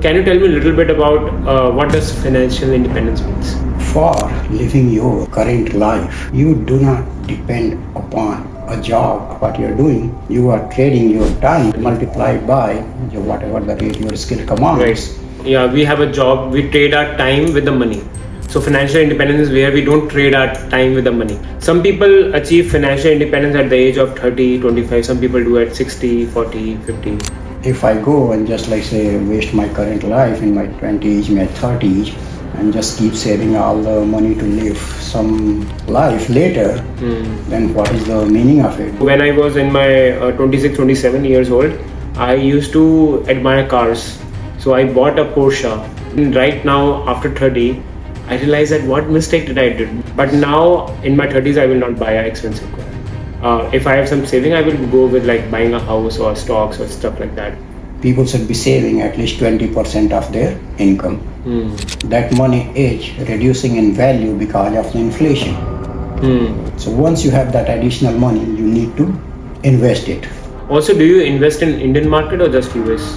can you tell me a little bit about what does financial independence means? For living your current life, you do not depend upon a job, what you're doing. You are trading your time multiplied by whatever the rate your skill commands. Right. Yeah, we have a job, we trade our time with the money. So financial independence is where we don't trade our time with the money. Some people achieve financial independence at the age of 30, 25. Some people do at 60, 40, 50. If I go and just like say waste my current life in my 20s, my 30s, and just keep saving all the money to live some life later, then what is the meaning of it? When I was in my 26, 27 years old, I used to admire cars. So I bought a Porsche. And right now, after 30, I realized that what mistake did I do. But now, in my 30s, I will not buy an expensive car. If I have some saving, I will go with like buying a house or stocks or stuff like that. People should be saving at least 20% of their income. That money is reducing in value because of the inflation. So once you have that additional money, you need to invest it. Also, do you invest in Indian market or just US?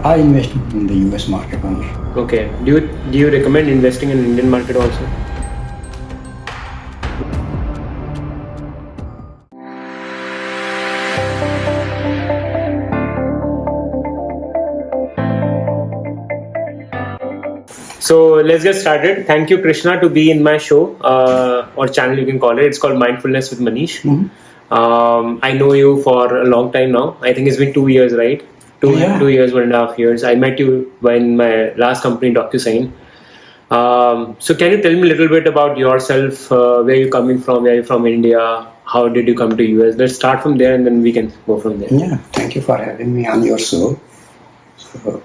I invest in the US market only. Okay. Do you recommend investing in Indian market also? So let's get started. Thank you, Krishna, to be in my show or channel, you can call it. It's called Mindfulness with Manish. I know you for a long time now. I think it's been 2 years, right? 2 years, 1.5 years. I met you when my last company, DocuSign. So can you tell me a little bit about yourself? Where you're coming from? Where you're from India? How did you come to US? Let's start from there and then we can go from there. Yeah, thank you for having me on your show. So,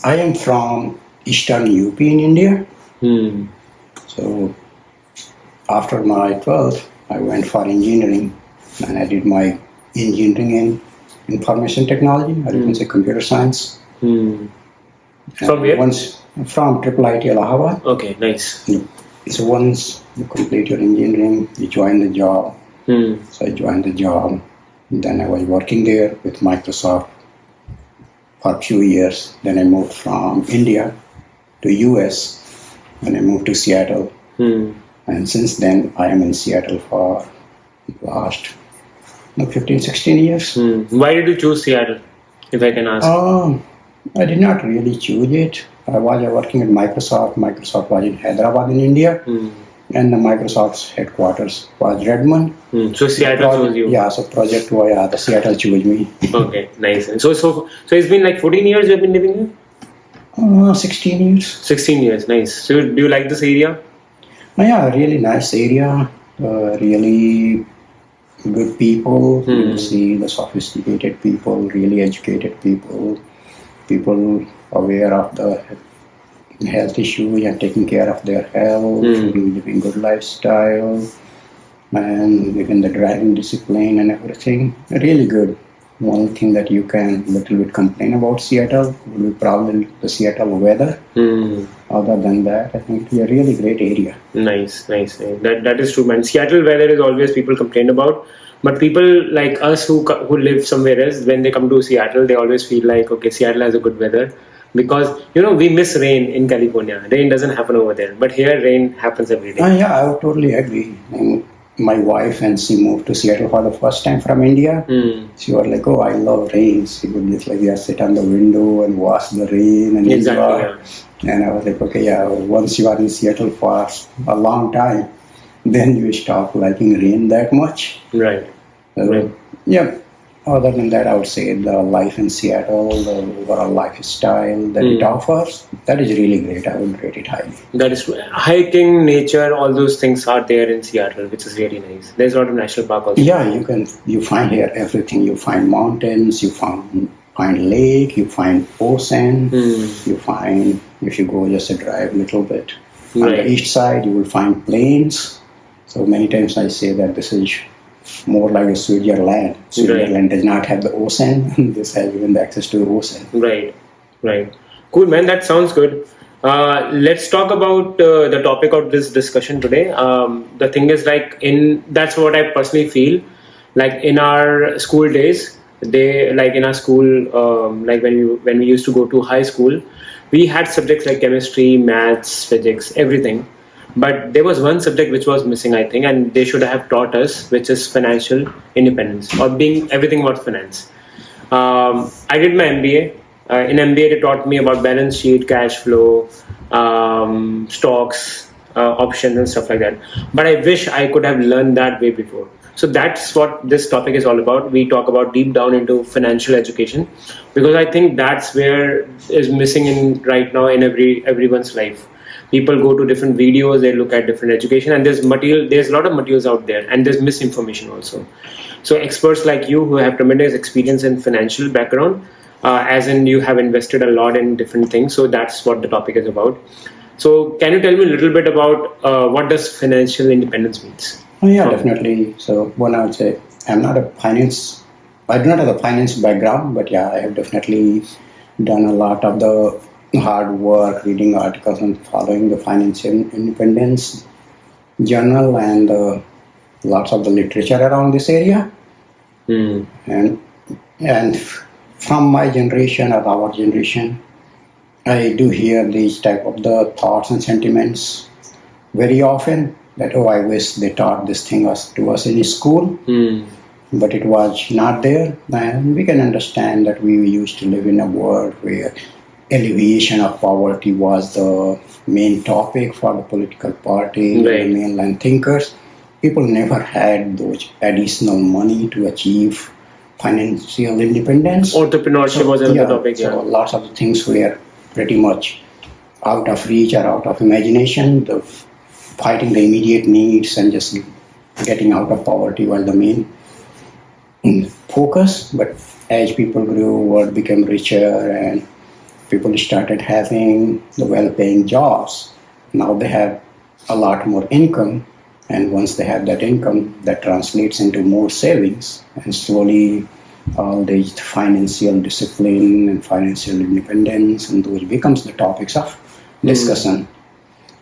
I am from Eastern UP in India. So after my 12th, I went for engineering and I did my engineering in information technology, or you can say computer science. From where? From IIIT Allahabad. Okay, nice. So once you complete your engineering, you join the job. So I joined the job. Then I was working there with Microsoft for a few years. Then I moved from India to US and I moved to Seattle. And since then I am in Seattle for the last 15, 16 years. Why did you choose Seattle, if I can ask? I did not really choose it. I was working at Microsoft. Microsoft was in Hyderabad in India. And the Microsoft's headquarters was Redmond. So Seattle chose you? Yeah, so project was, the Seattle chose me. Okay, nice. And so it's been like 14 years you've been living here? 16 years. 16 years, nice. So do you like this area? Yeah, really nice area. Really good people. You see the sophisticated people, really educated people. People aware of the health issues and taking care of their health, living good lifestyle, and even the driving discipline and everything. Really good. The only thing that you can little bit complain about Seattle will be probably the Seattle weather. Other than that, I think it's a really great area. Nice. That is true, man. Seattle weather is always people complain about. But people like us who live somewhere else, when they come to Seattle, they always feel like, okay, Seattle has a good weather. Because, we miss rain in California. Rain doesn't happen over there. But here, rain happens every day. Yeah, I would totally agree. And my wife, and she moved to Seattle for the first time from India. She was like, oh, I love rain. She would just like, sit on the window and watch the rain and enjoy. Yeah. And I was like, okay, once you are in Seattle for a long time, then you stop liking rain that much. Right. Yeah. Other than that, I would say the life in Seattle, the overall lifestyle that it offers, that is really great. I would rate it highly. That is true. Hiking, nature, all those things are there in Seattle, which is really nice. There's a lot of national park also. Yeah, you find here everything. You find mountains, you find lake, you find ocean, you find, if you go just a drive a little bit. On the east side, you will find plains. So many times I say that this is more like a Switzerland. Switzerland does not have the ocean. This has even the access to the ocean. Right. Cool, man. That sounds good. Let's talk about the topic of this discussion today. The thing is, that's what I personally feel. Like in our school days, They, like in our school, like when we used to go to high school, we had subjects like chemistry, maths, physics, everything. But there was one subject which was missing, I think, and they should have taught us, which is financial independence, or being everything about finance. I did my MBA. In MBA, they taught me about balance sheet, cash flow, stocks, options, and stuff like that. But I wish I could have learned that way before. So that's what this topic is all about. We talk about deep down into financial education, because I think that's where is missing in right now in everyone's life. People go to different videos, they look at different education, and there's a lot of materials out there, and there's misinformation also. So experts like you who have tremendous experience in financial background, as in you have invested a lot in different things. So that's what the topic is about. So can you tell me a little bit about what does financial independence means? Oh, yeah, definitely. So one, I would say I do not have a finance background, but yeah, I have definitely done a lot of the hard work, reading articles and following the financial independence journal and lots of the literature around this area. And from my generation or our generation, I do hear these type of the thoughts and sentiments very often, that I wish they taught this thing to us in school, but it was not there. And we can understand that we used to live in a world where alleviation of poverty was the main topic for the political party, right, the mainland thinkers. People never had those additional money to achieve financial independence. Entrepreneurship was another topic. So lots of things were pretty much out of reach or out of imagination. The fighting the immediate needs and just getting out of poverty was the main focus. But as people grew, world became richer and people started having the well-paying jobs. Now they have a lot more income, and once they have that income, that translates into more savings, and slowly all these financial discipline and financial independence and those becomes the topics of discussion.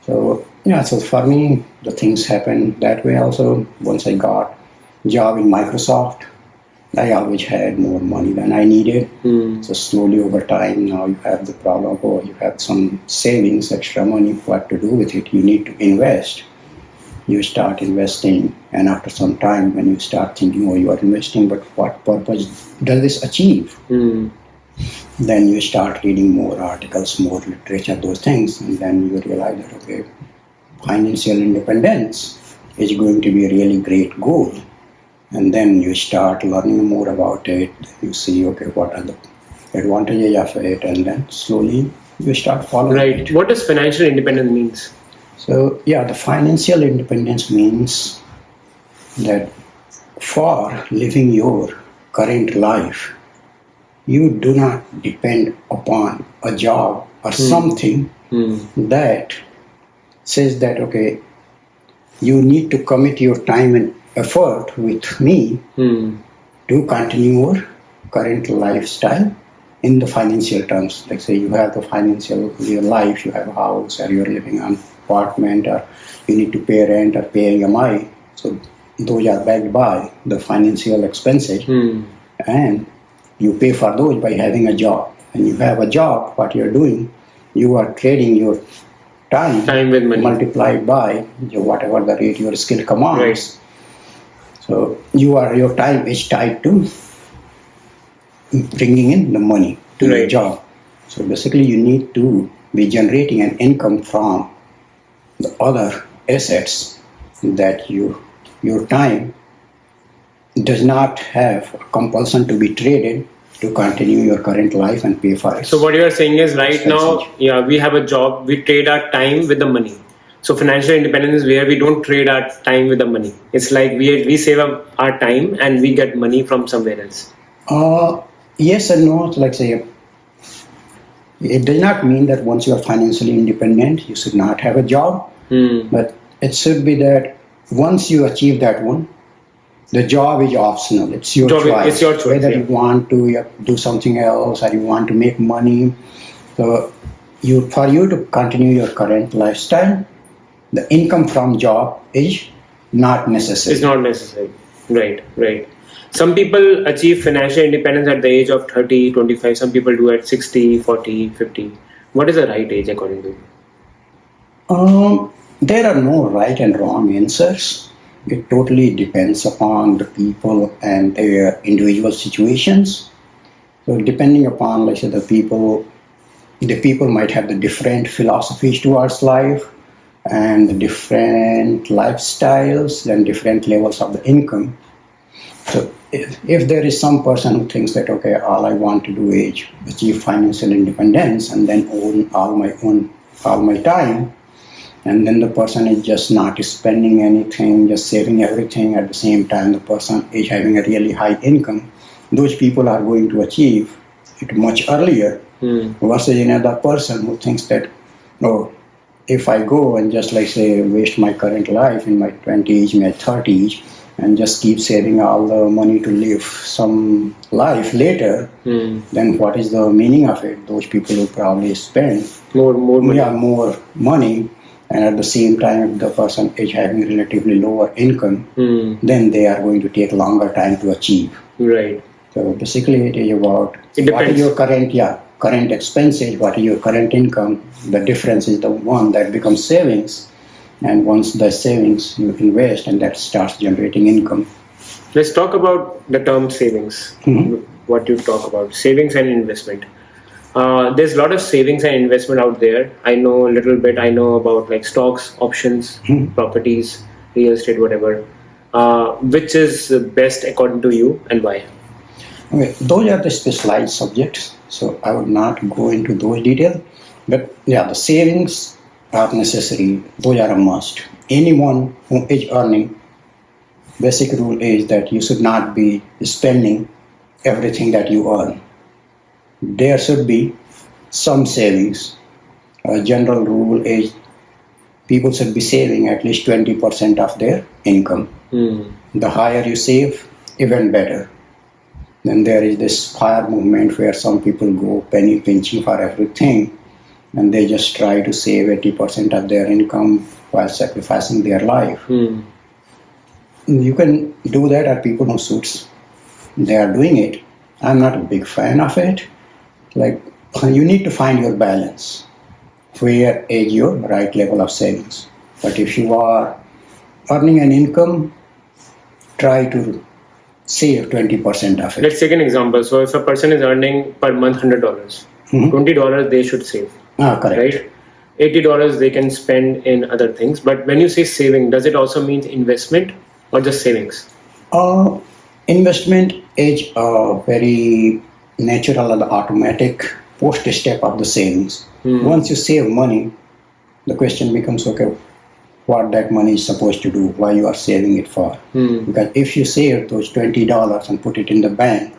So yeah, so for me, the things happen that way also. Once I got job in Microsoft, I always had more money than I needed. So slowly over time, now you have the problem of, you have some savings, extra money, what to do with it? You need to invest. You start investing, and after some time, when you start thinking, you are investing, but what purpose does this achieve? Then you start reading more articles, more literature, those things, and then you realize that, okay, financial independence is going to be a really great goal. And then you start learning more about it. You see, okay, what are the advantages of it, and then slowly you start following it. What does financial independence means? So yeah, the financial independence means that for living your current life, you do not depend upon a job or something that says that, okay, you need to commit your time and effort with me to continue your current lifestyle in the financial terms. Like say you have the financial, your life, you have a house, or you're living on apartment, or you need to pay rent or pay EMI. So those are backed by the financial expenses, and you pay for those by having a job. And you have a job, what you're doing, you are trading your time with money multiplied by whatever the rate your skill commands. Right. So your time is tied to bringing in the money to your job. So basically you need to be generating an income from the other assets that your time does not have a compulsion to be traded to continue your current life and pay for it. So what you are saying is right now, we have a job, we trade our time with the money. So financial independence is where we don't trade our time with the money. It's like we save our time and we get money from somewhere else. Yes and no. Like say, it does not mean that once you are financially independent, you should not have a job. But it should be that once you achieve that one, the job is optional. It's your choice. It's your choice. Whether you want to do something else or you want to make money. So for you to continue your current lifestyle, the income from job is not necessary. It's not necessary. Right. Some people achieve financial independence at the age of 30, 25. Some people do at 60, 40, 50. What is the right age according to you? There are no right and wrong answers. It totally depends upon the people and their individual situations. So depending upon, let's say, the people might have the different philosophies towards life and the different lifestyles and different levels of the income. So if there is some person who thinks that, okay, all I want to do is achieve financial independence and then own all my time, and then the person is just not spending anything, just saving everything, at the same time the person is having a really high income, those people are going to achieve it much earlier versus another person who thinks that, oh, if I go and just like say waste my current life in my 20s, my 30s, and just keep saving all the money to live some life later, then what is the meaning of it? Those people will probably spend More money. more money, and at the same time, if the person is having relatively lower income, then they are going to take longer time to achieve. Right. So basically, it is about It what is depends. your current expenses, what is your current income. The difference is the one that becomes savings, and once the savings you invest, and that starts generating income. Let's talk about the term savings. What you talk about, savings and investment. There's a lot of savings and investment out there. I know a little bit. I know about like stocks, options, properties, real estate, whatever. Which is best according to you and why? Okay, those are the specialized subjects, so I would not go into those details. But yeah, the savings are necessary. Those are a must. Anyone who is earning, basic rule is that you should not be spending everything that you earn. There should be some savings. A general rule is people should be saving at least 20% of their income. The higher you save, even better. Then there is this FIRE movement where some people go penny pinching for everything, and they just try to save 80% of their income while sacrificing their life. You can do that at people who suits. They are doing it. I'm not a big fan of it. Like, you need to find your balance. Where is your right level of savings? But if you are earning an income, try to save 20% of it. Let's take an example. So if a person is earning per month $100, $20 they should save. Correct. Right? $80 they can spend in other things. But when you say saving, does it also mean investment or just savings? Investment is a very natural and automatic post step of the savings. Once you save money, the question becomes, okay, what that money is supposed to do, why you are saving it for. Because if you save those $20 and put it in the bank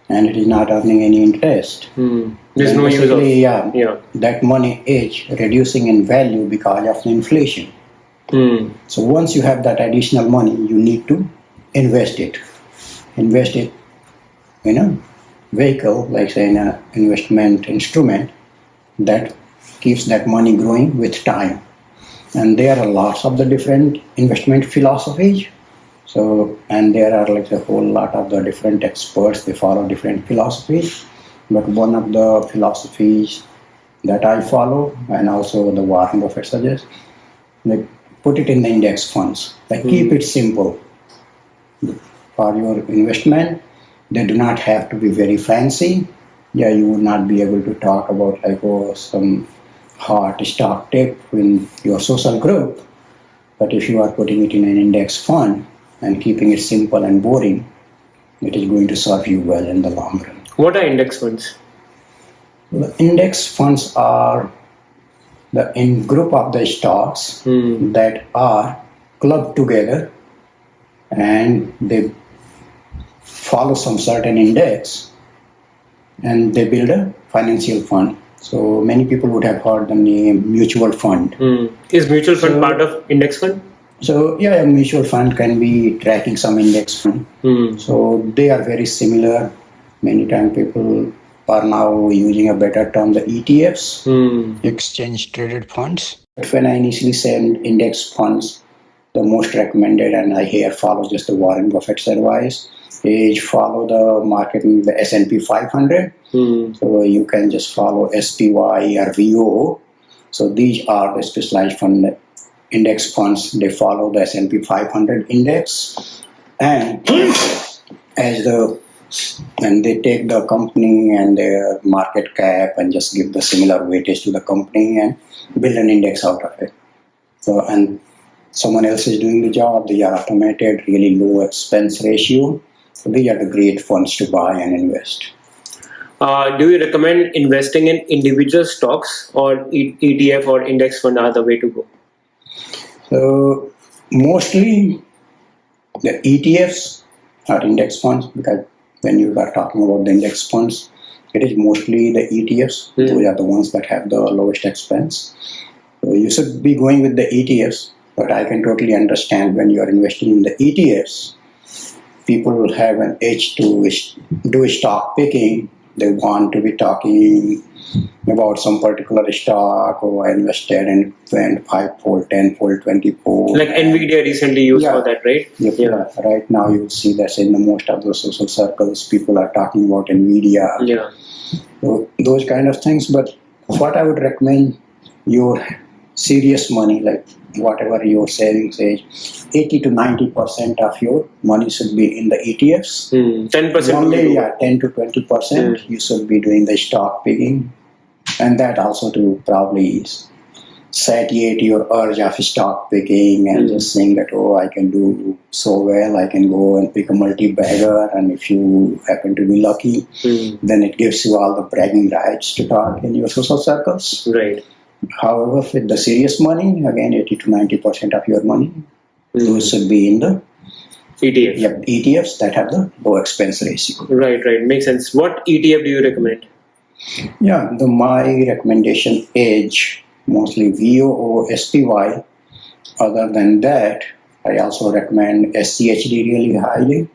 and it is not earning any interest, there's no use of that money is reducing in value because of the inflation. So once you have that additional money, you need to invest it. Invest it in a vehicle, like say in an investment instrument that keeps that money growing with time. And there are lots of the different investment philosophies. So, and there are like a whole lot of the different experts, they follow different philosophies. But one of the philosophies that I follow, and also the Warren Buffett suggests, like put it in the index funds. Like keep it simple. For your investment, they do not have to be very fancy. Yeah, you would not be able to talk about like some hot stock tip in your social group. But if you are putting it in an index fund and keeping it simple and boring, it is going to serve you well in the long run. What are index funds? The index funds are the in group of the stocks that are clubbed together and they follow some certain index and they build a financial fund. So many people would have heard the name mutual fund. Is mutual fund part of index fund? So yeah, a mutual fund can be tracking some index fund. So they are very similar. Many times people are now using a better term, the ETFs, exchange traded funds. But when I initially said index funds, the most recommended, and I here follow just the Warren Buffett's advice, is follow the market in the S&P 500. So you can just follow SPY or VO. So these are the specialized fund index funds. They follow the S&P 500 index, and and they take the company and their market cap and just give the similar weightage to the company and build an index out of it. So, and someone else is doing the job. They are automated, really low expense ratio. So these are the great funds to buy and invest. Do you recommend investing in individual stocks, or ETF or index fund are the way to go? So mostly the ETFs are index funds, because when you are talking about the index funds, it is mostly the ETFs. Those are the ones that have the lowest expense. So you should be going with the ETFs, but I can totally understand when you are investing in the ETFs, people will have an itch to do stock picking. They want to be talking about some particular stock, or I invested and went 5-fold, 10-fold, 20-fold. Like Nvidia recently used for that, right? Yeah. Right now you see that in the most of the social circles, people are talking about Nvidia. Yeah. So those kind of things. But what I would recommend, your serious money, like whatever your savings is, 80 to 90% of your money should be in the ETFs. 10%. Only 10 to 20% you should be doing the stock picking, and that also to probably satiate your urge of stock picking and just saying that, oh, I can do so well, I can go and pick a multi-bagger, and if you happen to be lucky, then it gives you all the bragging rights to talk in your social circles. Right. However, with the serious money, again, 80 to 90% of your money, those should be in the ETF. Yep, ETFs that have the low expense ratio. Right. Makes sense. What ETF do you recommend? Yeah, my recommendation is mostly VO or SPY. Other than that, I also recommend SCHD really highly.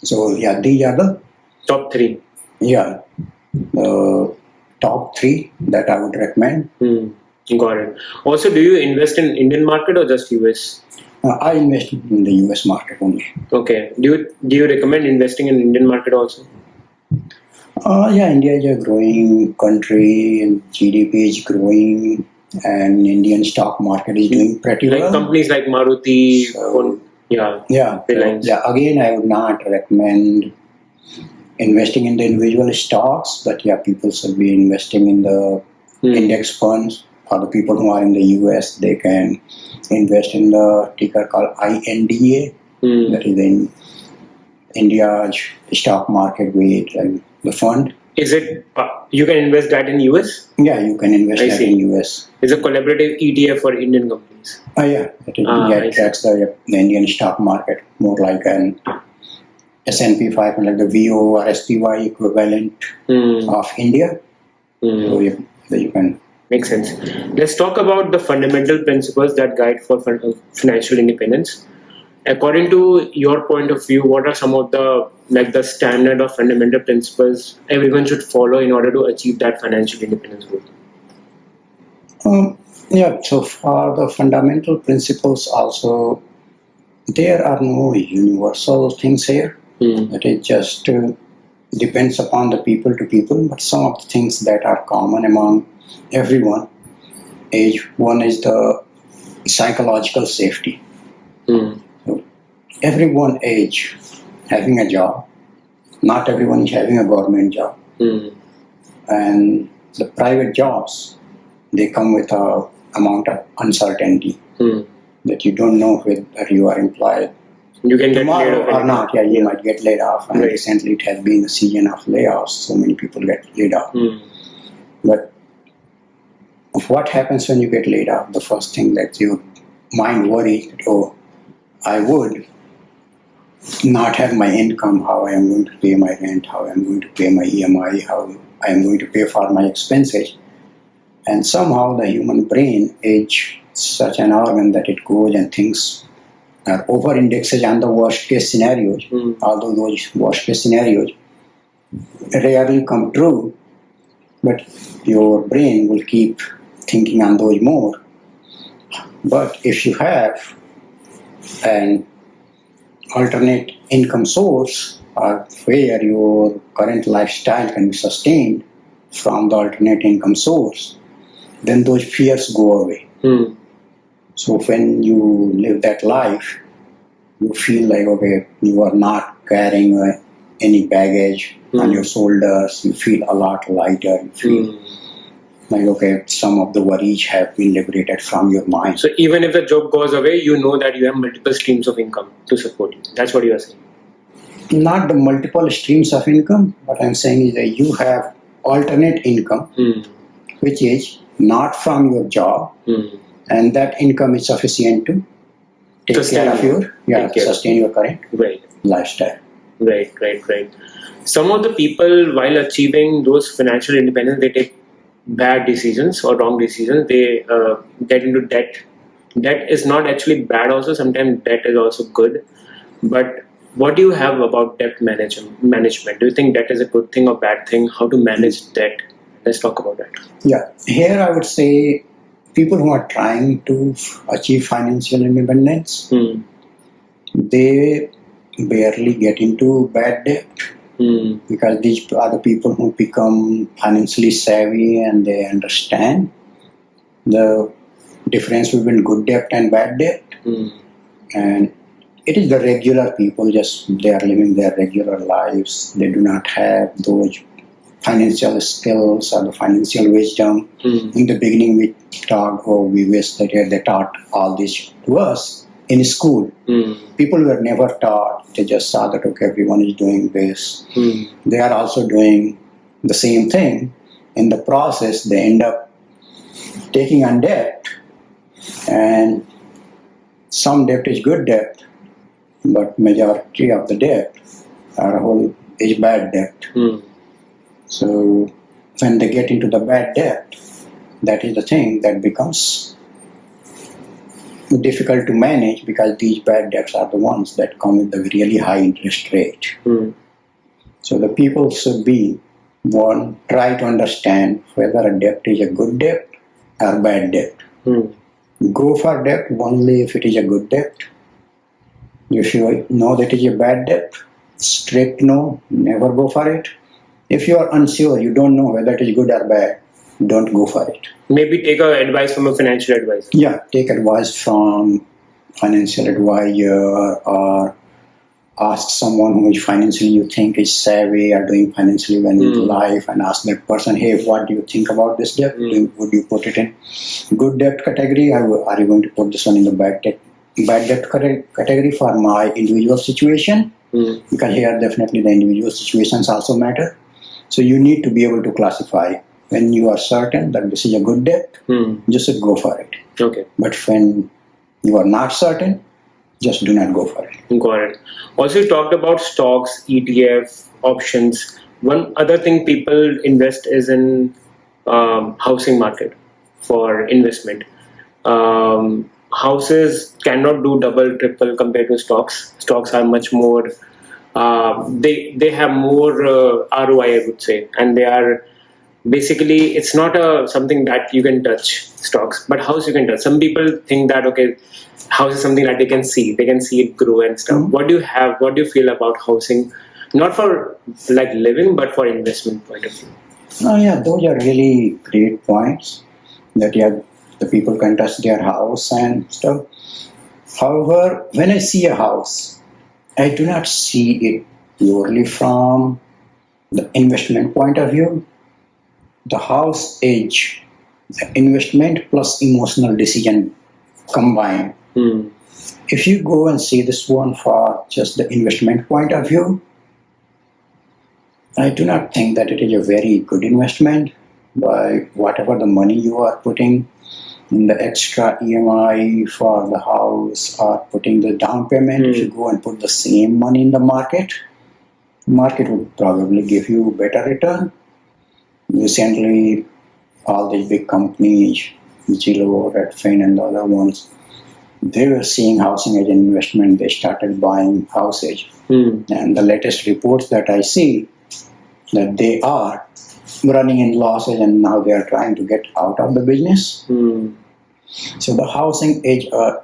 So yeah, these are the top 3. Yeah, the top 3 that I would recommend. Got it. Also, do you invest in Indian market or just US? I invest in the US market only. Okay. Do you recommend investing in Indian market also? Yeah, India is a growing country and GDP is growing, and Indian stock market is doing pretty well. Like companies like Maruti, Reliance. Again, I would not recommend investing in the individual stocks, but yeah, people should be investing in the index funds. For the people who are in the US, they can invest in the ticker called INDA, that is in India's stock market weight, and the fund. Is it you can invest that in US? Yeah, you can invest that in US. It's a collaborative ETF for Indian companies. It tracks the Indian stock market more like an S&P 500, like the VO or SPY equivalent of India. So you can. Makes sense. Let's talk about the fundamental principles that guide for financial independence. According to your point of view, what are some of the standard or fundamental principles everyone should follow in order to achieve that financial independence goal? So for the fundamental principles also, there are no universal things here. It just depends upon the people to people, but some of the things that are common among everyone is, one is the psychological safety. So everyone is having a job. Not everyone is having a government job. And the private jobs, they come with a amount of uncertainty that you don't know whether you are employed you can get tomorrow laid off or not. Yeah, you might get laid off. And recently it has been the season of layoffs. So many people get laid off. But what happens when you get laid off? The first thing that your mind worries, oh, I would not have my income, how I am going to pay my rent, how I am going to pay my EMI, how I am going to pay for my expenses. And somehow the human brain is such an organ that it goes and thinks over indexes on the worst case scenarios, although those worst case scenarios rarely come true, but your brain will keep thinking on those more. But if you have and alternate income source, or where your current lifestyle can be sustained from the alternate income source, then those fears go away. So when you live that life, you feel like, okay, you are not carrying any baggage on your shoulders. You feel a lot lighter. You feel like, okay, some of the worries have been liberated from your mind. So even if the job goes away, you know that you have multiple streams of income to support you. That's what you are saying. Not the multiple streams of income. What I'm saying is that you have alternate income, which is not from your job, and that income is sufficient to take care of your, sustain your current lifestyle. Right. Some of the people, while achieving those financial independence, they take bad decisions or wrong decisions. They get into debt. Debt is not actually bad also. Sometimes debt is also good. But what do you have about debt management? Do you think debt is a good thing or bad thing? How to manage debt? Let's talk about that. Yeah. Here I would say people who are trying to achieve financial independence, they barely get into bad debt. Because these are the people who become financially savvy and they understand the difference between good debt and bad debt. And it is the regular people, just they are living their regular lives. They do not have those financial skills or the financial wisdom. In the beginning we talked, we wish that they taught all this to us in school. People were never taught. They just saw that, okay, everyone is doing this. They are also doing the same thing. In the process, they end up taking on debt. And some debt is good debt, but majority of the debt is bad debt. So when they get into the bad debt, that is the thing that becomes difficult to manage, because these bad debts are the ones that come with the really high interest rate. So the people should be, one, try to understand whether a debt is a good debt or bad debt. Go for debt only if it is a good debt. If you know that it is a bad debt, strict no, never go for it. If you are unsure, you don't know whether it is good or bad, don't go for it. Maybe take advice from a financial advisor. Yeah, take advice from financial advisor, or ask someone who is financially you think is savvy or doing financially well in life, and ask that person, hey, what do you think about this debt? Would you put it in good debt category, or are you going to put this one in the bad debt category for my individual situation? Because here definitely the individual situations also matter. So you need to be able to classify. When you are certain that this is a good debt, just go for it. Okay. But when you are not certain, just do not go for it. Got it. Also, you talked about stocks, ETF, options. One other thing people invest is in housing market for investment. Houses cannot do double, triple compared to stocks. Stocks are much more. They have more ROI, I would say, and they are. Basically, it's not something that you can touch, stocks, but house you can touch. Some people think that, okay, house is something that they can see it grow and stuff. What do you feel about housing, not for like living, but for investment point of view? Oh yeah, those are really great points, that the people can touch their house and stuff. However, when I see a house, I do not see it purely from the investment point of view. The house is the investment plus emotional decision combined. If you go and see this one for just the investment point of view, I do not think that it is a very good investment. By whatever the money you are putting in the extra EMI for the house or putting the down payment, if you go and put the same money in the market would probably give you better return. Recently, all these big companies, Zillow, Redfin, and the other ones, they were seeing housing as an investment. They started buying houses. And the latest reports that I see, that they are running in losses and now they are trying to get out of the business. So the housing is a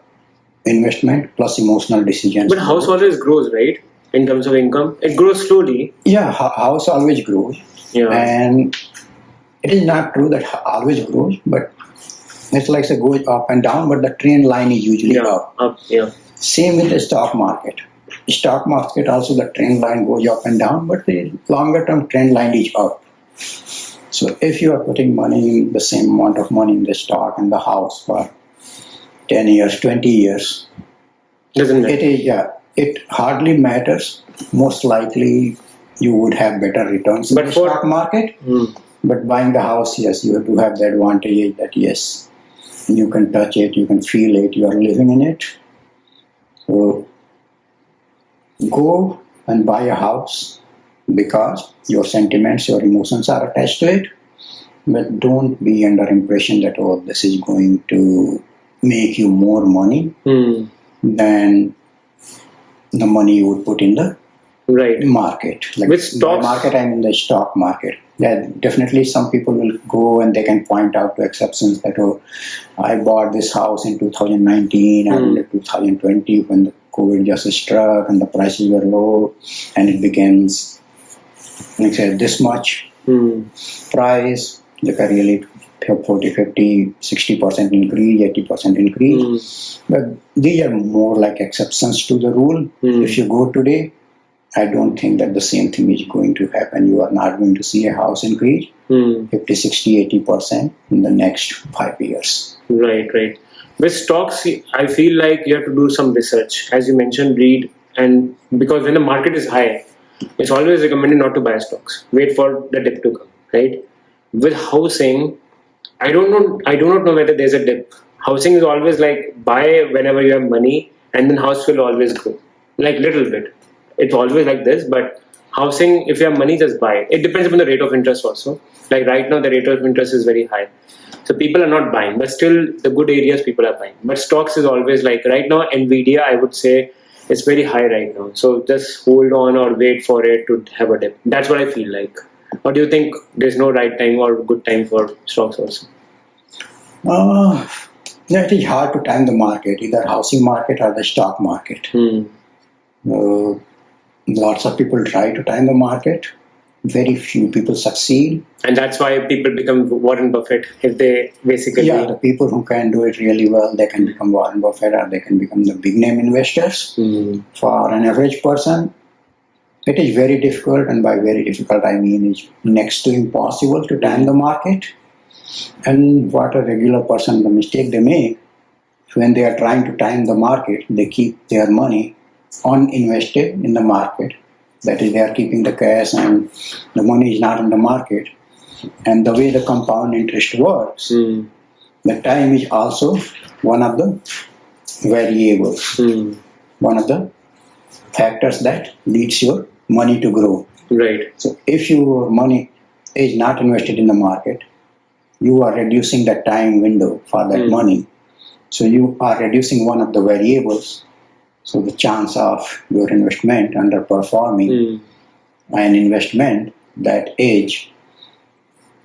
investment plus emotional decisions. But house always grows, right? In terms of income, it grows slowly. Yeah, house always grows. Yeah. And it is not true that always grows, but it's like it goes up and down, but the trend line is usually up. Yeah. Same with the stock market. Stock market also the trend line goes up and down, but the longer term trend line is up. So if you are putting money, the same amount of money in the stock and the house for 10 years, 20 years, Doesn't matter. It hardly matters. Most likely you would have better returns in the stock market. But buying the house, yes, you do have the advantage that yes, you can touch it, you can feel it, you are living in it. So go and buy a house because your sentiments, your emotions are attached to it. But don't be under impression that this is going to make you more money than the money you would put in the market. Like which stocks? Market, I mean the stock market. Yeah, definitely some people will go and they can point out to exceptions that I bought this house in 2019 and in 2020 when the COVID just struck and the prices were low and it becomes like say this much price, like a really 40, 50, 60% increase, 80% increase. But these are more like exceptions to the rule. If you go today, I don't think that the same thing is going to happen. You are not going to see a house increase 50, 60, 80% in the next 5 years. Right. With stocks, I feel like you have to do some research. As you mentioned, read. And because when the market is high, it's always recommended not to buy stocks. Wait for the dip to come, right? With housing, I do not know whether there's a dip. Housing is always like buy whenever you have money and then house will always grow. Like little bit. It's always like this, but housing, if you have money, just buy it. It depends upon the rate of interest also. Like right now, the rate of interest is very high. So people are not buying, but still the good areas people are buying. But stocks is always like right now, Nvidia, I would say it's very high right now. So just hold on or wait for it to have a dip. That's what I feel like. Or do you think there's no right time or good time for stocks also? It is hard to time the market, either housing market or the stock market. Lots of people try to time the market. Very few people succeed. And that's why people become Warren Buffett if they basically... Yeah, the people who can do it really well, they can become Warren Buffett or they can become the big name investors. For an average person, it is very difficult, and by very difficult I mean it's next to impossible to time the market. And what a regular person, the mistake they make, when they are trying to time the market, they keep their money uninvested in the market. That is, they are keeping the cash and the money is not in the market. And the way the compound interest works, the time is also one of the variables, one of the factors that leads your money to grow. Right. So if your money is not invested in the market, you are reducing the time window for that money. So you are reducing one of the variables. So the chance of your investment underperforming an investment that is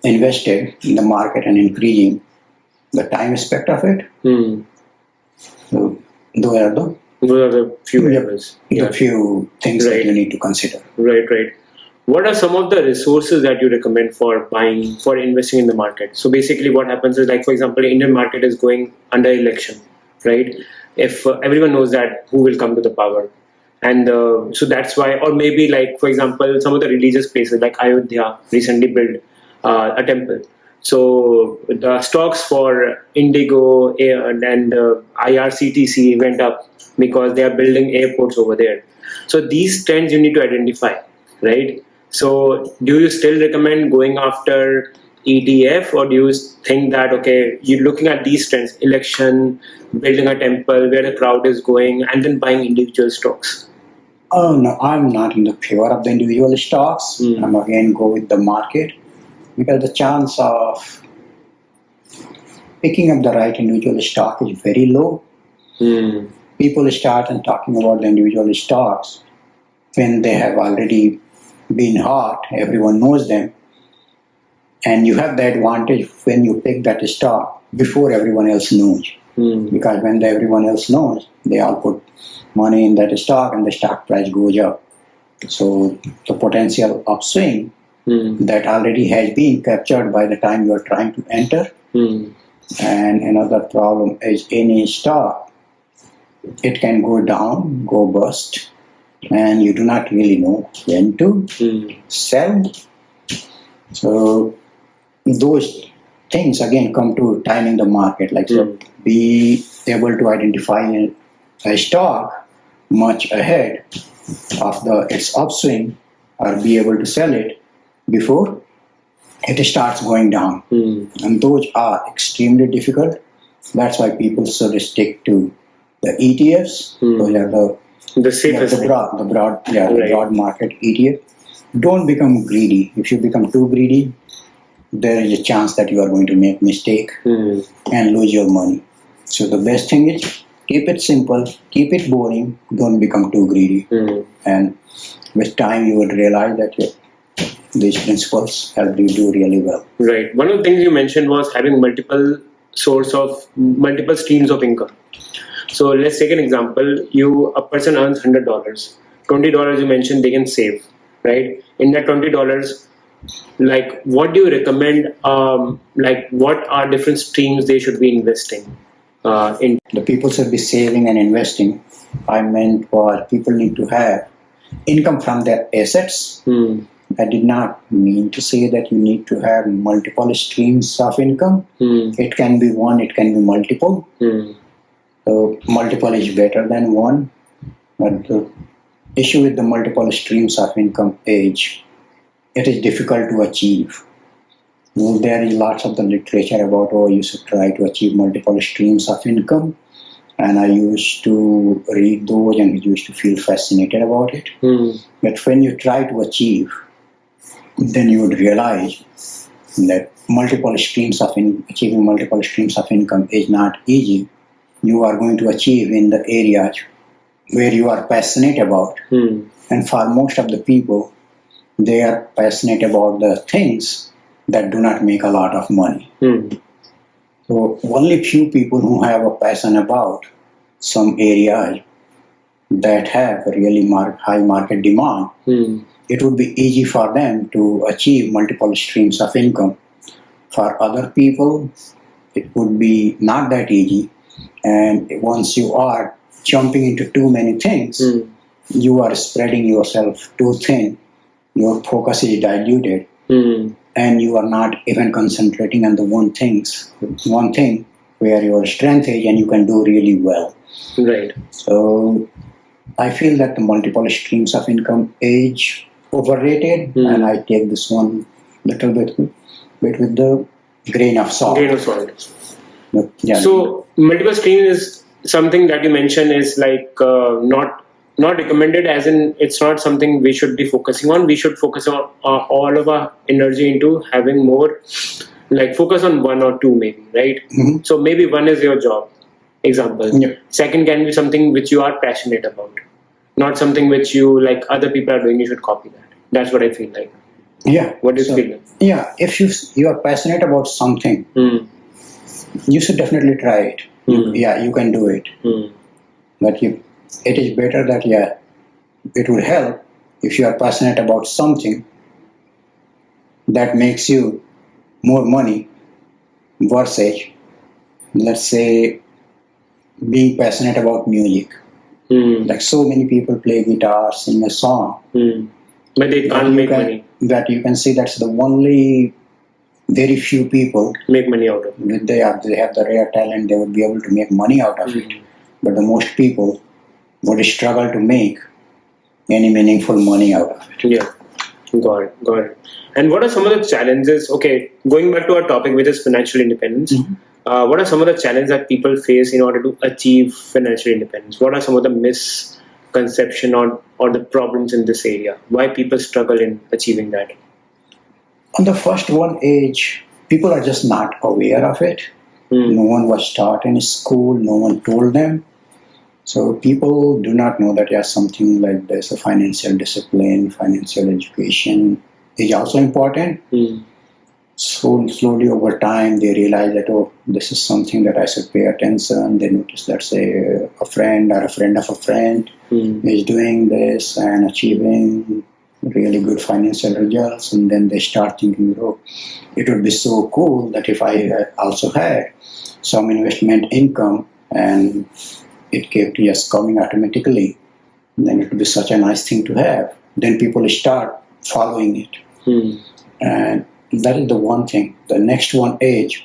invested in the market and increasing the time aspect of it. So those are the few variables. The few things that you need to consider. Right. What are some of the resources that you recommend for buying, for investing in the market? So basically what happens is, like for example, the Indian market is going under election, right? If everyone knows that who will come to the power. And so that's why, or maybe like, for example, some of the religious places like Ayodhya recently built a temple. So the stocks for Indigo and IRCTC went up because they are building airports over there. So these trends you need to identify, right? So do you still recommend going after ETF, or do you think that, okay, you're looking at these trends, election, building a temple, where the crowd is going, and then buying individual stocks? Oh, no, I'm not in the favor of the individual stocks. I'm again go with the market, because the chance of picking up the right individual stock is very low. People start and talking about the individual stocks when they have already been hot, everyone knows them, and you have the advantage when you pick that stock before everyone else knows. Because when everyone else knows, they all put money in that stock and the stock price goes up. So the potential upswing that already has been captured by the time you are trying to enter. And another problem is any stock, it can go down, go bust, and you do not really know when to sell. So those things again come to timing the market. Like so be able to identify a stock much ahead of its upswing, or be able to sell it before it starts going down. And those are extremely difficult. That's why people sort of stick to the ETFs. Those are the safest, the broad market ETF. Don't become greedy. If you become too greedy, there is a chance that you are going to make mistake and lose your money. So the best thing is keep it simple, keep it boring, don't become too greedy. And with time you will realize that these principles help you do really well. Right. One of the things you mentioned was having multiple streams of income. So let's take an example. A person earns $100. $20 you mentioned they can save, right? In that $20, like what do you recommend? Like what are different streams they should be investing in? The people should be saving and investing. I meant was people need to have income from their assets. I did not mean to say that you need to have multiple streams of income. It can be one, it can be multiple. So multiple is better than one. But the issue with the multiple streams of income is it is difficult to achieve. There is lots of the literature about, you should try to achieve multiple streams of income. And I used to read those and used to feel fascinated about it. But when you try to achieve, then you would realize that achieving multiple streams of income is not easy. You are going to achieve in the areas where you are passionate about. And for most of the people, they are passionate about the things that do not make a lot of money. So only few people who have a passion about some areas that have really high market demand, it would be easy for them to achieve multiple streams of income. For other people, it would be not that easy. And once you are jumping into too many things, you are spreading yourself too thin. Your focus is diluted. And you are not even concentrating on the one thing where your strength is and you can do really well. Right. So I feel that the multiple streams of income is overrated, and I take this one little bit with the grain of salt. But, yeah. So multiple streams is something that you mentioned is like not recommended, as in it's not something we should be focusing on. We should focus on all of our energy into having more, like focus on one or two maybe, right? So maybe one is your job, example. Second can be something which you are passionate about, not something which you like other people are doing, you should copy that. That's what I feel like. Yeah. What do you feel like? Yeah, if you are passionate about something, you should definitely try it. You can do it. But it is better that, it would help if you are passionate about something that makes you more money versus, let's say, being passionate about music. Like so many people play guitar, sing a song, but they can't make money. That you can see that's the only very few people make money out of it. They have the rare talent, they would be able to make money out of it. But the most people would struggle to make any meaningful money out of it. Yeah, got it. And what are some of the challenges? Okay, going back to our topic, which is financial independence. What are some of the challenges that people face in order to achieve financial independence? What are some of the misconceptions or the problems in this area? Why people struggle in achieving that? On the first one is, people are just not aware of it. No one was taught in school, no one told them. So people do not know that something like this, a financial discipline, financial education is also important. slowly over time, they realize that, oh, this is something that I should pay attention. They notice, let's say, a friend or a friend of a friend is doing this and achieving really good financial results. And then they start thinking, oh, it would be so cool that if I also had some investment income and it kept just coming automatically, then it would be such a nice thing to have. Then people start following it. And that is the one thing. The next one is,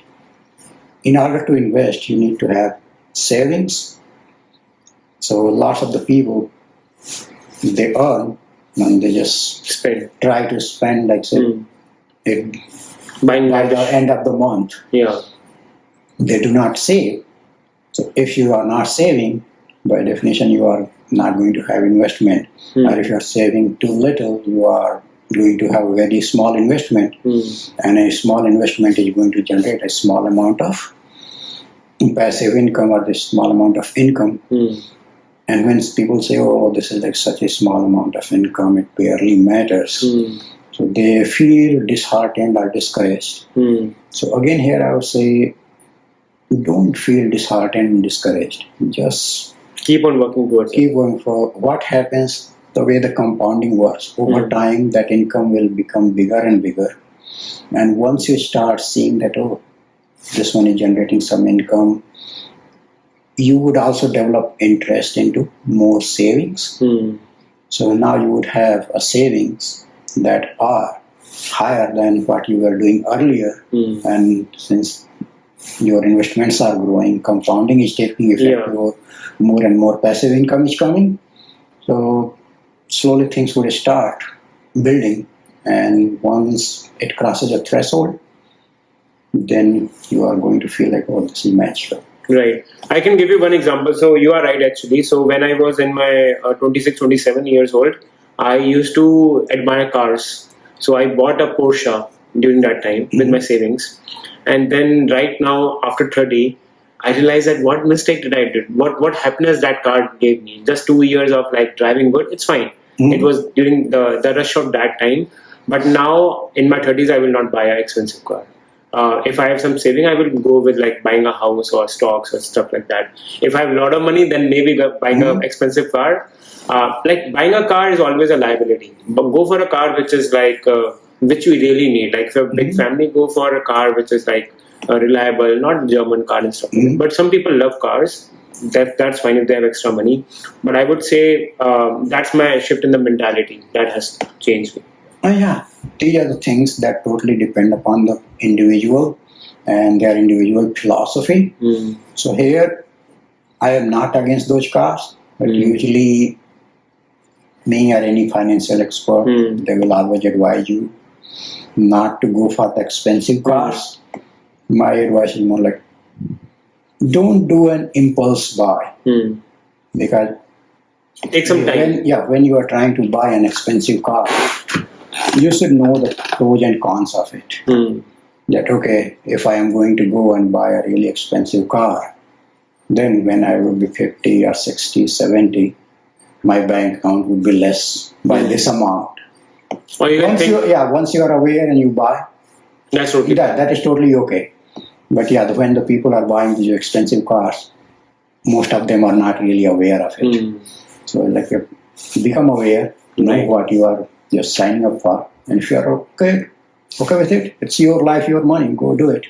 in order to invest, you need to have savings. So lots of the people, they earn and they just try to spend, like say, it by the end of the month. Yeah. They do not save. So if you are not saving, by definition, you are not going to have investment. Or if you are saving too little, you are going to have a very small investment. And a small investment is going to generate a small amount of passive income or this small amount of income. And when people say, oh, this is like such a small amount of income, it barely matters. So they feel disheartened or discouraged. So again, here I would say, don't feel disheartened and discouraged. Just keep on working towards it. Keep going for what happens, the way the compounding works. Over time, that income will become bigger and bigger. And once you start seeing that, oh, this one is generating some income, you would also develop interest into more savings. So now you would have a savings that are higher than what you were doing earlier. And since your investments are growing, compounding is taking effect, more and more passive income is coming. So slowly things would start building, and once it crosses a threshold, then you are going to feel like, oh, this is magical. Right. I can give you one example. So you are right, actually. So when I was in my 26, 27 years old, I used to admire cars. So I bought a Porsche during that time with my savings. And then right now, after 30, I realized that what mistake did I do? What happiness that car gave me. Just 2 years of like driving good, it's fine. It was during the rush of that time. But now in my 30s, I will not buy an expensive car. If I have some saving, I will go with like buying a house or stocks or stuff like that. If I have a lot of money, then maybe buying an expensive car. Like buying a car is always a liability. But go for a car which is like which you really need. Like if you have a big family, go for a car which is like reliable, not German car and stuff. But some people love cars. That's fine if they have extra money. But I would say that's my shift in the mentality that has changed me. Yeah, these are the things that totally depend upon the individual and their individual philosophy. So here, I am not against those cars, but usually me or any financial expert, they will always advise you not to go for the expensive cars. My advice is more like, don't do an impulse buy. Because take some time. When you are trying to buy an expensive car, you should know the pros and cons of it. That, okay, if I am going to go and buy a really expensive car, then when I will be 50 or 60, 70, my bank account would be less by this amount. Or you once you are aware and you buy, that's okay. That is totally okay. But when the people are buying these expensive cars, most of them are not really aware of it. So like, become aware, know what you are just signing up for, and if you are okay with it, it's your life, your money, go do it.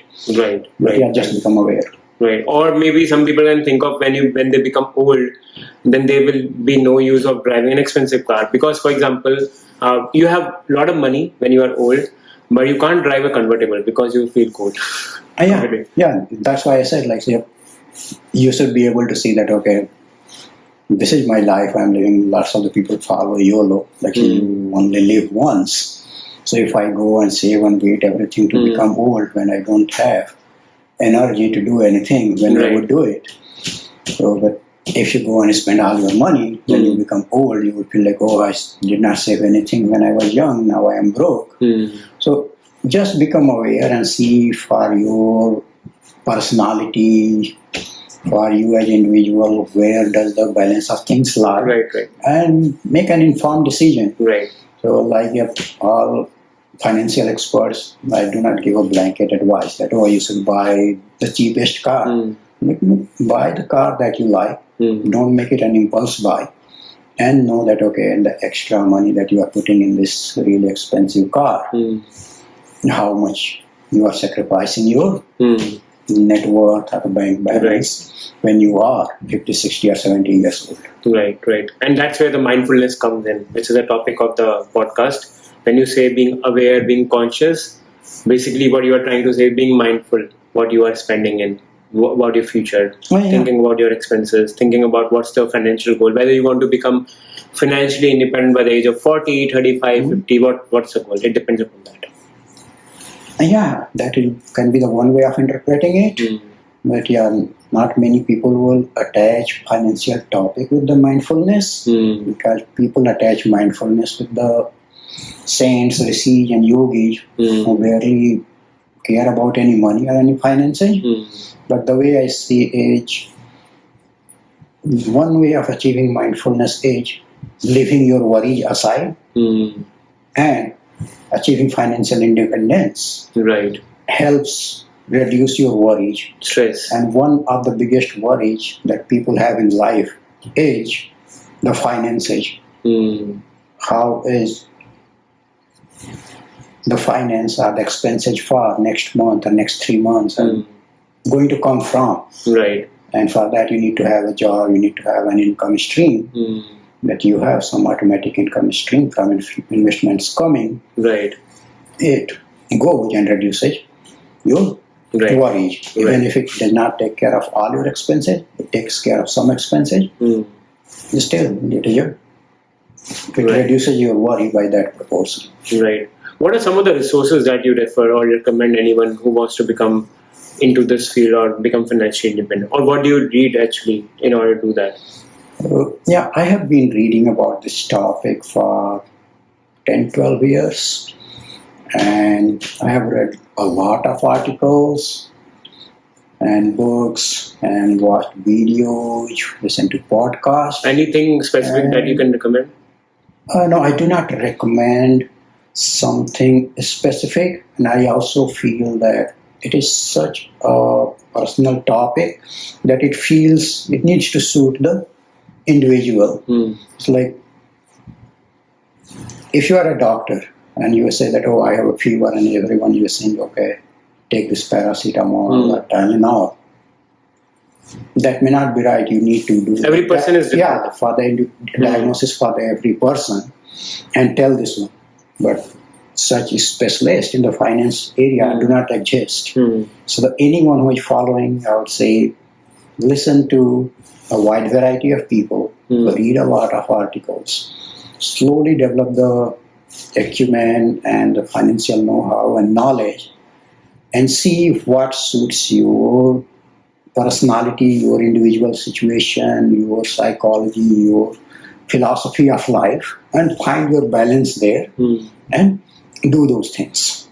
But just become aware. Right. Or maybe some people can think of when they become old, then there will be no use of driving an expensive car. Because, for example, you have a lot of money when you are old, but you can't drive a convertible because you feel cold. That's why I said, like, you should be able to see that, okay, this is my life I'm living. Lots of the people follow YOLO, like you only live once. So if I go and save and wait everything to become old when I don't have energy to do anything, when I would do it. So, but if you go and spend all your money, when you become old, you would feel like, oh, I did not save anything when I was young, now I am broke. So just become aware and see for your personality, for you as individual, where does the balance of things lie, and make an informed decision. So like all financial experts, I do not give a blanket advice that, oh, you should buy the cheapest car. Buy the car that you like. Don't make it an impulse buy. And know that, okay, and the extra money that you are putting in this really expensive car, how much you are sacrificing your net worth or bank balance when you are 50, 60 or 70 years old. Right. And that's where the mindfulness comes in, which is the topic of the podcast. When you say being aware, being conscious, basically what you are trying to say is being mindful what you are spending in, about your future, thinking about your expenses, thinking about what's the financial goal, whether you want to become financially independent by the age of 40, 35, 50, what's the goal? It depends upon that. Yeah, that can be the one way of interpreting it. But yeah, not many people will attach financial topic with the mindfulness because people attach mindfulness with the saints, rishis and yogis who barely care about any money or any finances. But the way I see it, one way of achieving mindfulness is leaving your worries aside and achieving financial independence. Right. Helps reduce your worries. Stress. And one of the biggest worries that people have in life is the finances. How is the finance or the expenses for next month or next 3 months going to come from? Right. And for that you need to have a job, you need to have an income stream. That you have some automatic income stream from investments coming. Right. It goes and reduces your worries. Even if it does not take care of all your expenses, it takes care of some expenses. Still, it reduces your worry by that proportion. Right. What are some of the resources that you refer or recommend anyone who wants to become into this field or become financially independent? Or what do you read actually in order to do that? Yeah, I have been reading about this topic for 10, 12 years. And I have read a lot of articles and books and watched videos, listened to podcasts. Anything specific that you can recommend? No, I do not recommend something specific. And I also feel that it is such a personal topic that it needs to suit the individual. It's like if you are a doctor and you say that, oh, I have a fever, and everyone you are saying, okay, take this paracetamol or Tylenol. That may not be right. You need to do every person is different. Yeah, for the diagnosis for every person and tell this one. But such specialists in the finance area do not exist. So anyone who is following, I would say, listen to a wide variety of people, read a lot of articles, slowly develop the acumen and the financial know-how and knowledge, and see what suits your personality, your individual situation, your psychology, your philosophy of life, and find your balance there and do those things.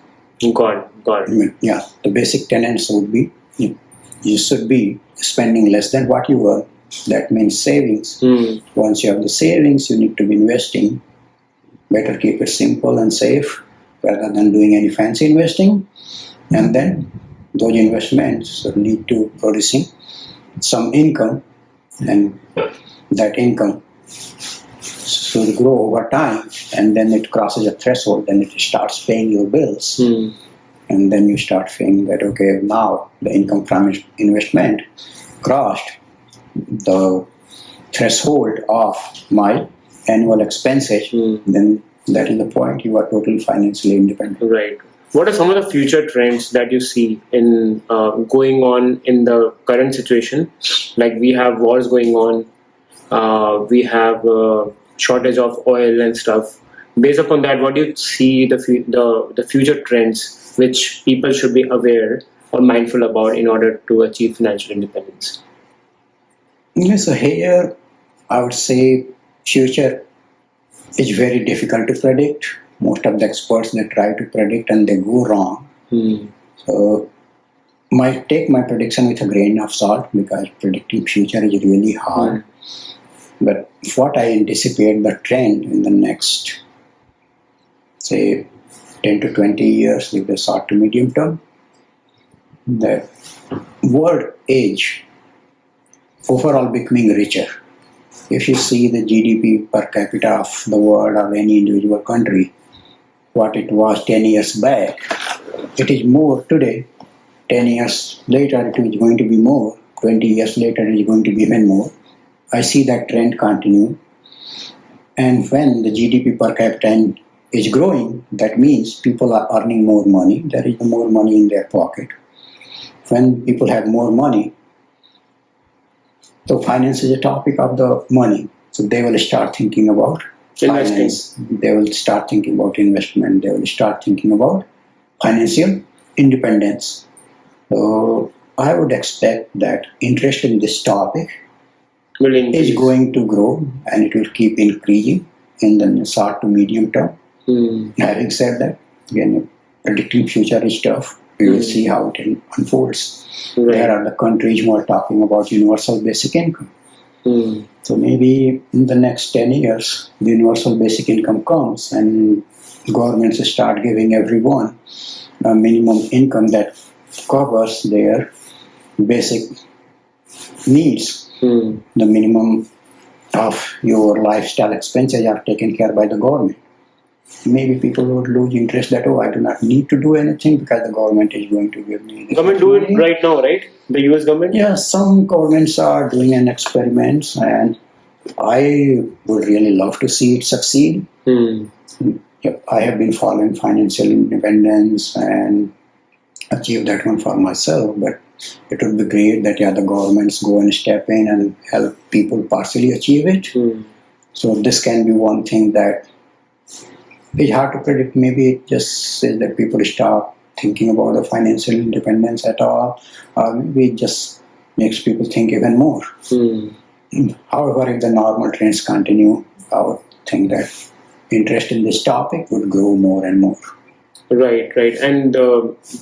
Got it. Yeah, the basic tenets would be you should be spending less than what you earn. That means savings. Once you have the savings, you need to be investing. Better keep it simple and safe rather than doing any fancy investing. And then those investments should lead to producing some income, and that income should grow over time, and then it crosses a threshold, then it starts paying your bills. And then you start feeling that, okay, now the income from investment crossed the threshold of my annual expenses, then that is the point you are totally financially independent. Right. What are some of the future trends that you see in going on in the current situation? Like we have wars going on, we have shortage of oil and stuff. Based upon that, what do you see the future trends which people should be aware or mindful about in order to achieve financial independence? Yeah, so here I would say future is very difficult to predict. Most of the experts, they try to predict and they go wrong. So take my prediction with a grain of salt, because predicting future is really hard. But what I anticipate the trend in the next, say, 10 to 20 years with the short to medium term. The world age overall becoming richer. If you see the GDP per capita of the world or any individual country, what it was 10 years back, it is more today. 10 years later, it is going to be more. 20 years later, it is going to be even more. I see that trend continue. And when the GDP per capita is growing, that means people are earning more money. There is more money in their pocket. When people have more money, so finance is a topic of the money. So they will start thinking about finance. They will start thinking about investment. They will start thinking about financial independence. So I would expect that interest in this topic is going to grow and it will keep increasing in the short to medium term. Having said that, again, predicting future is tough. We will see how it unfolds. Right. There are the countries who are talking about universal basic income. So maybe in the next 10 years, the universal basic income comes and governments start giving everyone a minimum income that covers their basic needs. The minimum of your lifestyle expenses are taken care by the government. Maybe people would lose interest that, I do not need to do anything because the government is going to give me this Government do money. it right now, right? The US government? Yeah, some governments are doing an experiment and I would really love to see it succeed. I have been following financial independence and achieve that one for myself, but it would be great that the governments go and step in and help people partially achieve it. So this can be one thing that it's hard to predict. Maybe it just says that people stop thinking about the financial independence at all, or maybe it just makes people think even more. However, if the normal trends continue, I would think that interest in this topic would grow more and more. Right. And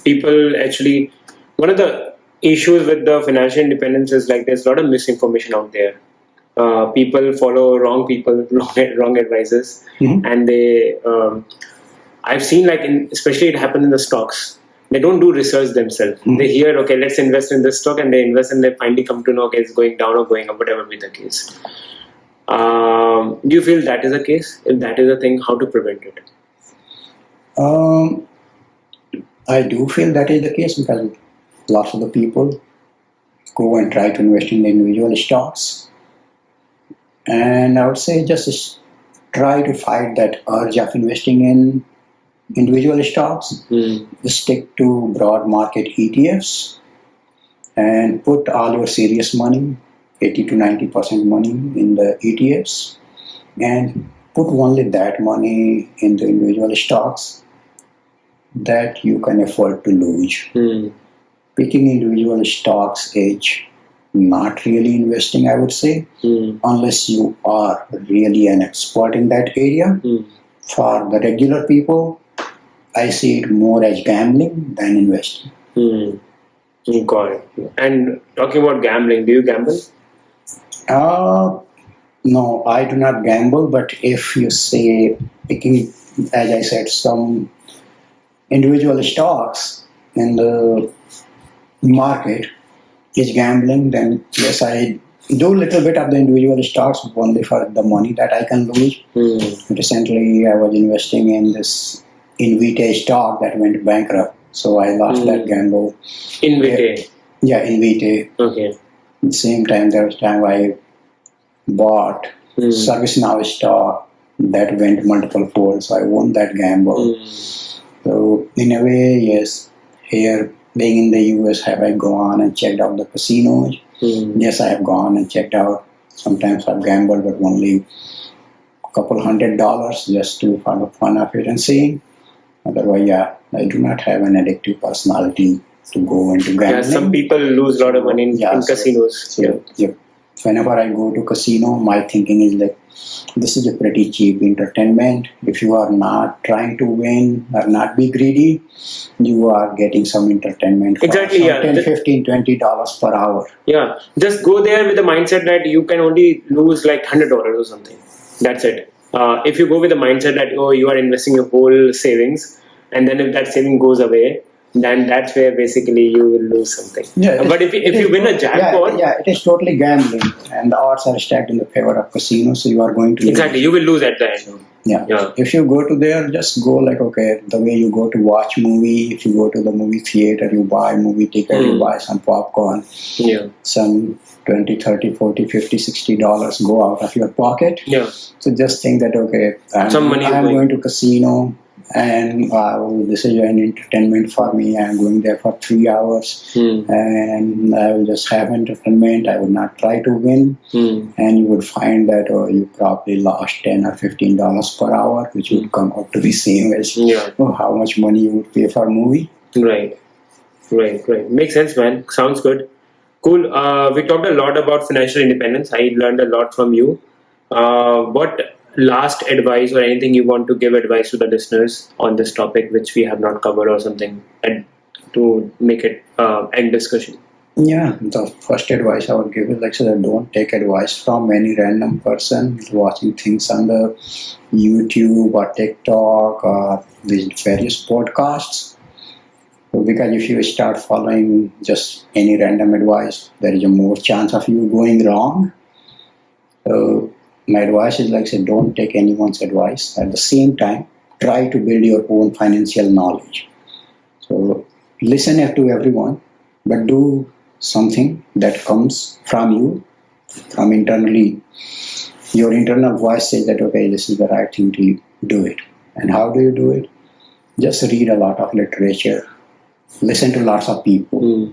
people actually, one of the issues with the financial independence is like there's a lot of misinformation out there. People follow wrong advices, and they. I've seen especially it happens in the stocks. They don't do research themselves. They hear, okay, let's invest in this stock, and they invest, and they finally come to know, okay, it's going down or going up, whatever be the case. Do you feel that is the case? If that is a thing, how to prevent it? I do feel that is the case because lots of the people go and try to invest in the individual stocks. And I would say just try to fight that urge of investing in individual stocks. Stick to broad market ETFs and put all your serious money, 80 to 90% money in the ETFs, and put only that money in the individual stocks that you can afford to lose. Picking individual stocks is not really investing, I would say, unless you are really an expert in that area. For the regular people, I see it more as gambling than investing. Got it. And talking about gambling, do you gamble? No, I do not gamble, but if you say picking, as I said, some individual stocks in the market is gambling, then yes, I do a little bit of the individual stocks only for the money that I can lose. Recently, I was investing in this Invite stock that went bankrupt, so I lost that gamble. Invite? Yeah, Invite. Okay. At the same time, there was time I bought ServiceNow stock that went multiple folds, so I won that gamble. So in a way, yes, here being in the US, have I gone and checked out the casinos? Yes, I have gone and checked out. Sometimes I've gambled, but only a couple $100 just to for the fun of it and seeing. Otherwise, I do not have an addictive personality to go into gambling. Yeah, some people lose a lot of money in casinos. Whenever I go to casino, my thinking is like, this is a pretty cheap entertainment. If you are not trying to win or not be greedy, you are getting some entertainment for exactly, $10, $15, $20 per hour. Yeah, just go there with the mindset that you can only lose like $100 or something. That's it. If you go with the mindset that, you are investing your whole savings, and then if that saving goes away, then that's where basically you will lose something. Yeah, But if you win a jackpot, it is totally gambling, and the odds are stacked in the favor of casino. So you are going to exactly, lose. you will lose at the end. Yeah. If you go to there, just go like, okay, the way you go to watch movie. If you go to the movie theater, you buy movie ticket, you buy some popcorn, some 20, 30, 40, 50, $60 go out of your pocket. Yeah. So just think that, okay, Some money I'm going to casino, and this is an entertainment for me. I'm going there for 3 hours, and I will just have entertainment. I will not try to win, and you would find that you probably lost $10 or $15 per hour, which would come up to the same as how much money you would pay for a movie. Right. Makes sense, man. Sounds good. Cool. We talked a lot about financial independence. I learned a lot from you. What last advice or anything you want to give advice to the listeners on this topic which we have not covered or something, and to make it end discussion? Yeah, the first advice I would give is like, so don't take advice from any random person watching things on the YouTube or TikTok or these various podcasts. Because if you start following just any random advice, there is a more chance of you going wrong. So my advice is like, say, don't take anyone's advice. At the same time, try to build your own financial knowledge. So listen to everyone, but do something that comes from you, from internally. Your internal voice says that, okay, this is the right thing to do it. And how do you do it? Just read a lot of literature, listen to lots of people,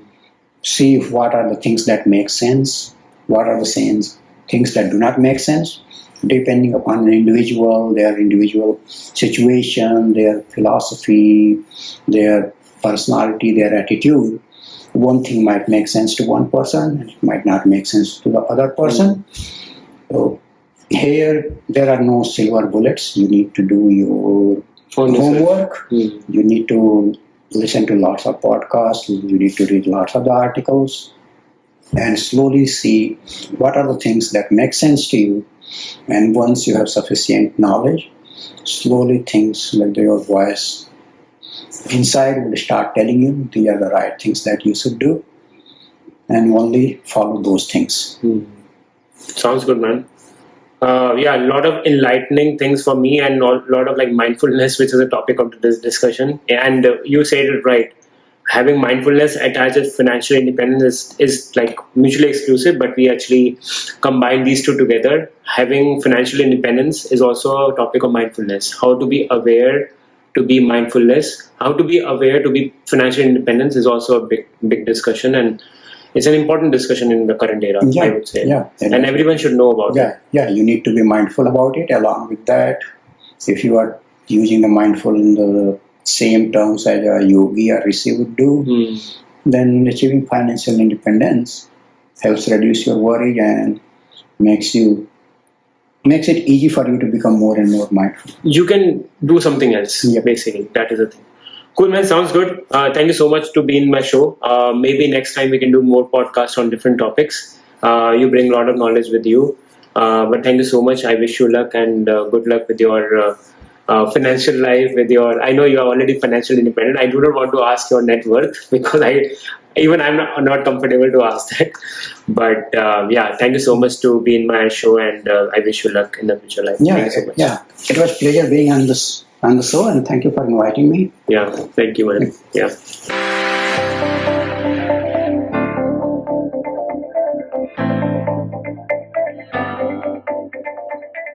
see what are the things that make sense, what are the things that do not make sense, depending upon an individual, their individual situation, their philosophy, their personality, their attitude. One thing might make sense to one person, and it might not make sense to the other person. So here, there are no silver bullets. You need to do your homework. You need to listen to lots of podcasts. You need to read lots of the articles, and slowly see what are the things that make sense to you. And once you have sufficient knowledge, slowly things like your voice inside will start telling you these are the right things that you should do, and only follow those things. Sounds good, man. A lot of enlightening things for me, and a lot of like mindfulness, which is a topic of this discussion. And you said it right. Having mindfulness attached with financial independence is like mutually exclusive, but we actually combine these two together. Having financial independence is also a topic of mindfulness. How to be aware to be mindfulness, how to be aware to be financial independence is also a big discussion, and it's an important discussion in the current era, I would say. And everyone should know about it. Yeah, you need to be mindful about it. Along with that, if you are using the mindful in the same terms as a yogi or rishi would do, then achieving financial independence helps reduce your worry and makes it easy for you to become more and more mindful. You can do something else, basically. That is the thing. Cool, man. Sounds good. Thank you so much to be in my show. Maybe next time we can do more podcasts on different topics. You bring a lot of knowledge with you. But thank you so much. I wish you luck and good luck with your financial life. I know you are already financially independent. I do not want to ask your net worth because I'm not comfortable to ask that. But thank you so much to be in my show, and I wish you luck in the future life. Thank you so much. Yeah, it was a pleasure being on the show, and thank you for inviting me. Yeah, thank you, man. Yeah.